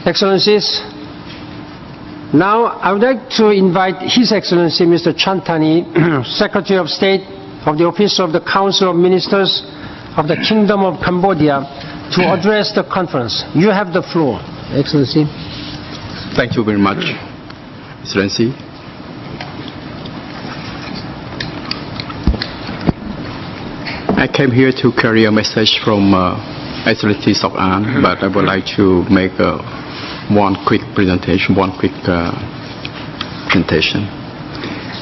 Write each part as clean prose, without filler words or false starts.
Excellencies, now I would like to invite His Excellency Mr. Tani, Secretary of State of the Office of the Council of Ministers of the Kingdom of Cambodia, to address the conference. You have the floor, Excellency. Thank you very much, Excellency. I came here to carry a message from Excellency Sok-an, but I would like to make one quick presentation.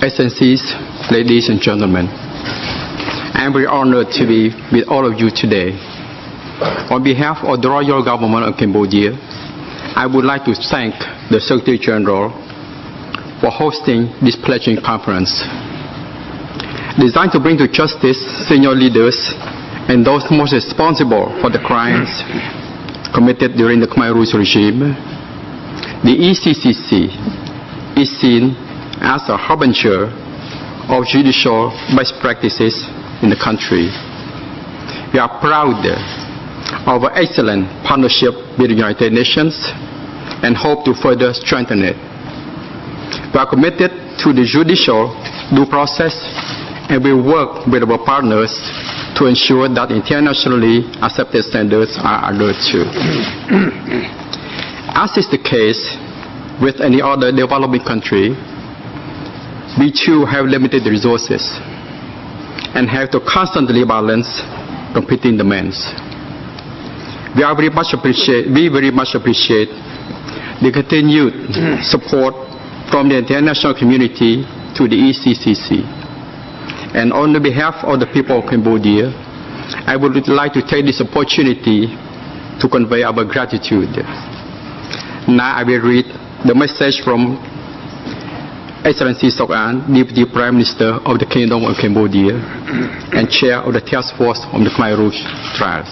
Excellencies, ladies and gentlemen, I am very honored to be with all of you today. On behalf of the Royal Government of Cambodia, I would like to thank the Secretary General for hosting this pledging conference. Designed to bring to justice senior leaders and those most responsible for the crimes committed during the Khmer Rouge regime, the ECCC is seen as a harbinger of judicial best practices in the country. We are proud of our excellent partnership with the United Nations and hope to further strengthen it. We are committed to the judicial due process and we work with our partners to ensure that internationally accepted standards are adhered to. As is the case with any other developing country, we too have limited resources and have to constantly balance competing demands. We very much appreciate the continued support from the international community to the ECCC. And on the behalf of the people of Cambodia, I would like to take this opportunity to convey our gratitude. Now I will read the message from Excellency Sok-an, Deputy Prime Minister of the Kingdom of Cambodia and Chair of the Task Force on the Khmer Rouge trials.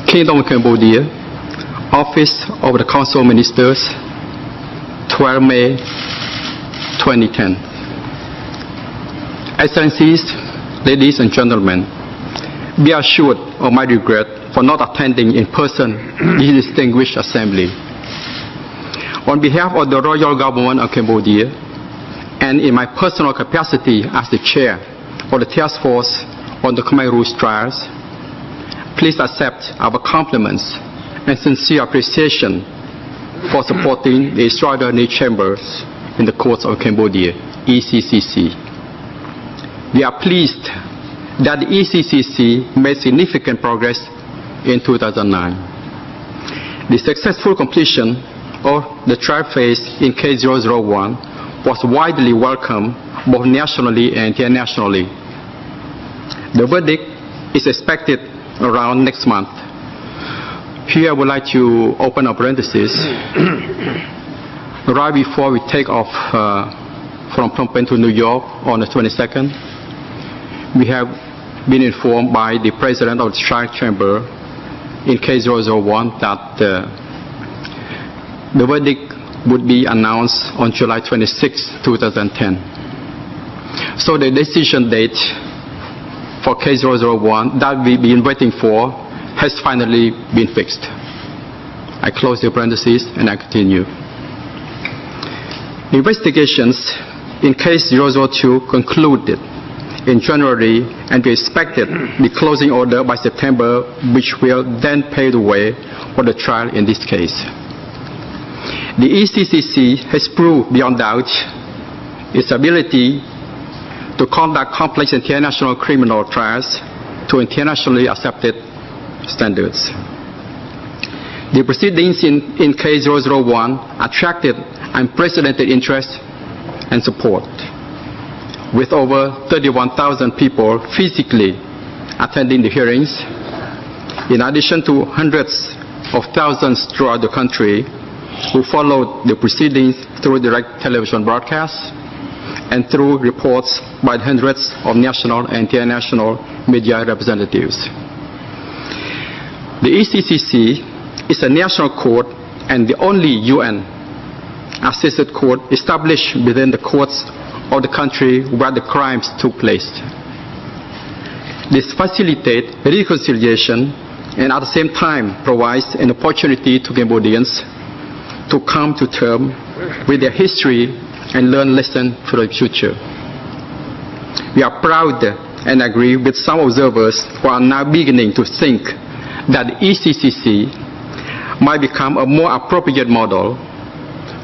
Kingdom of Cambodia, Office of the Council of Ministers, 12 May 2010. Excellencies, ladies and gentlemen, be assured of my regret for not attending in person this distinguished assembly. On behalf of the Royal Government of Cambodia, and in my personal capacity as the Chair of the Task Force on the Khmer Rouge trials, please accept our compliments and sincere appreciation for supporting the extraordinary chambers in the courts of Cambodia, ECCC. We are pleased that the ECCC made significant progress in 2009. The successful completion of the trial phase in Case 001 was widely welcomed both nationally and internationally. The verdict is expected around next month. Here I would like to open a parenthesis. Right before we take off from Phnom Penh to New York on the 22nd, we have been informed by the President of the Trial Chamber in Case 001 that the verdict would be announced on July 26, 2010. So the decision date for Case 001 that we've been waiting for has finally been fixed. I close the parentheses and I continue. Investigations in Case 002 concluded in January, and we expected the closing order by September, which will then pave the way for the trial in this case. The ECCC has proved beyond doubt its ability to conduct complex international criminal trials to internationally accepted standards. The proceedings in Case 001 attracted unprecedented interest and support, with over 31,000 people physically attending the hearings, in addition to hundreds of thousands throughout the country who followed the proceedings through direct television broadcasts and through reports by hundreds of national and international media representatives. The ECCC is a national court and the only UN-assisted court established within the courts of the country where the crimes took place. This facilitates reconciliation and at the same time provides an opportunity to Cambodians to come to terms with their history and learn lessons for the future. We are proud and agree with some observers who are now beginning to think that ECCC might become a more appropriate model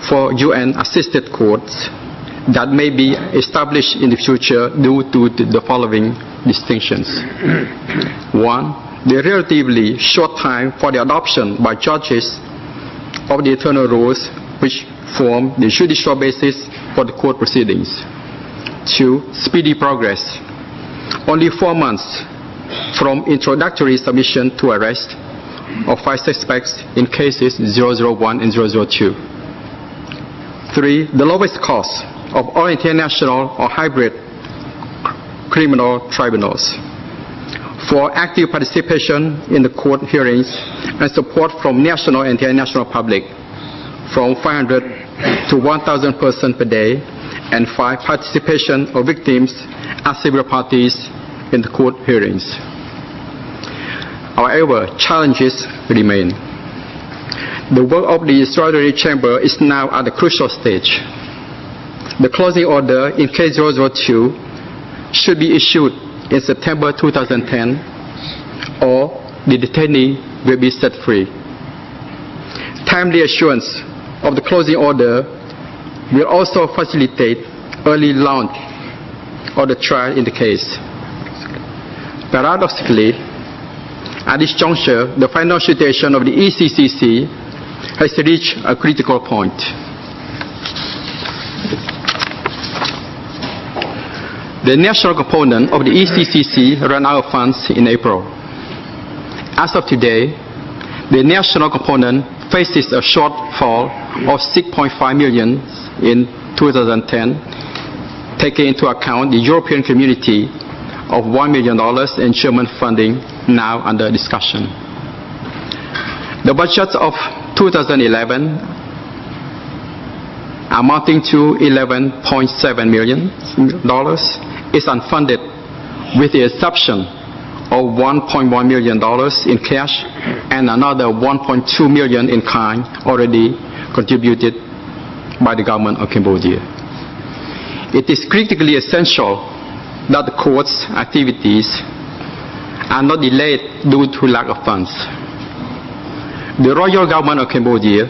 for UN-assisted courts that may be established in the future due to the following distinctions. One, the relatively short time for the adoption by judges of the internal rules which form the judicial basis for the court proceedings. Two, speedy progress. Only 4 months from introductory submission to arrest of 5 suspects in cases 001 and 002. 3. The lowest cost of all international or hybrid criminal tribunals. 4. Active participation in the court hearings and support from national and international public from 500 to 1,000 persons per day. And 5. Participation of victims as civil parties in the court hearings. However, challenges remain. The work of the extraordinary chamber is now at a crucial stage. The closing order in case 002 should be issued in September 2010, or the detainee will be set free. Timely assurance of the closing order will also facilitate early launch of the trial in the case. Paradoxically, at this juncture, the final situation of the ECCC has reached a critical point. The national component of the ECCC ran out of funds in April. As of today, the national component faces a shortfall of 6.5 million in 2010, taking into account the European Community of $1 million in German funding now under discussion. The budget of 2011 amounting to $11.7 million is unfunded, with the exception of $1.1 million in cash and another $1.2 million in kind already contributed by the government of Cambodia. It is critically essential that the court's activities are not delayed due to lack of funds. The royal government of Cambodia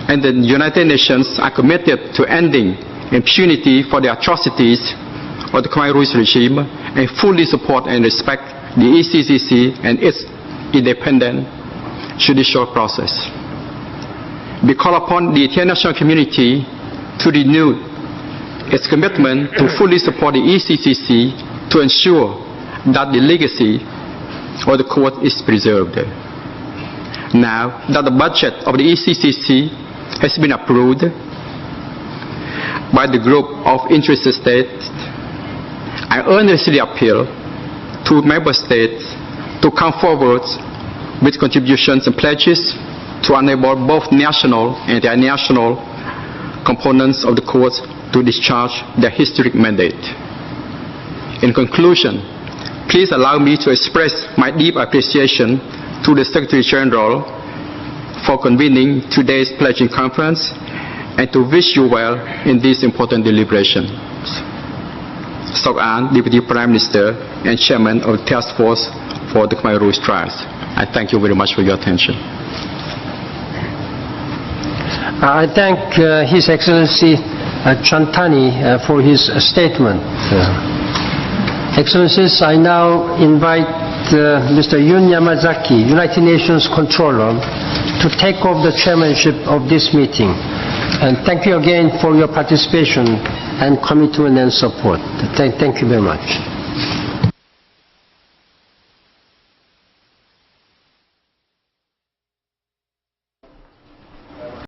and the United Nations are committed to ending impunity for the atrocities of the Khmer Rouge regime and fully support and respect the ECCC and its independent judicial process. We call upon the international community to renew its commitment to fully support the ECCC to ensure that the legacy of the court is preserved. Now that the budget of the ECCC has been approved by the group of interested states, I earnestly appeal to member states to come forward with contributions and pledges to enable both national and international components of the courts to discharge their historic mandate. In conclusion, please allow me to express my deep appreciation to the Secretary General for convening today's pledging conference and to wish you well in this important deliberation. Sok An, Deputy Prime Minister and Chairman of the Task Force for the Khmer Rouge trials. I thank you very much for your attention. I thank His Excellency Tani for his statement. Excellencies, I now invite Mr. Yun Yamazaki, United Nations Controller, to take over the chairmanship of this meeting. And thank you again for your participation and commitment and support. Thank you very much.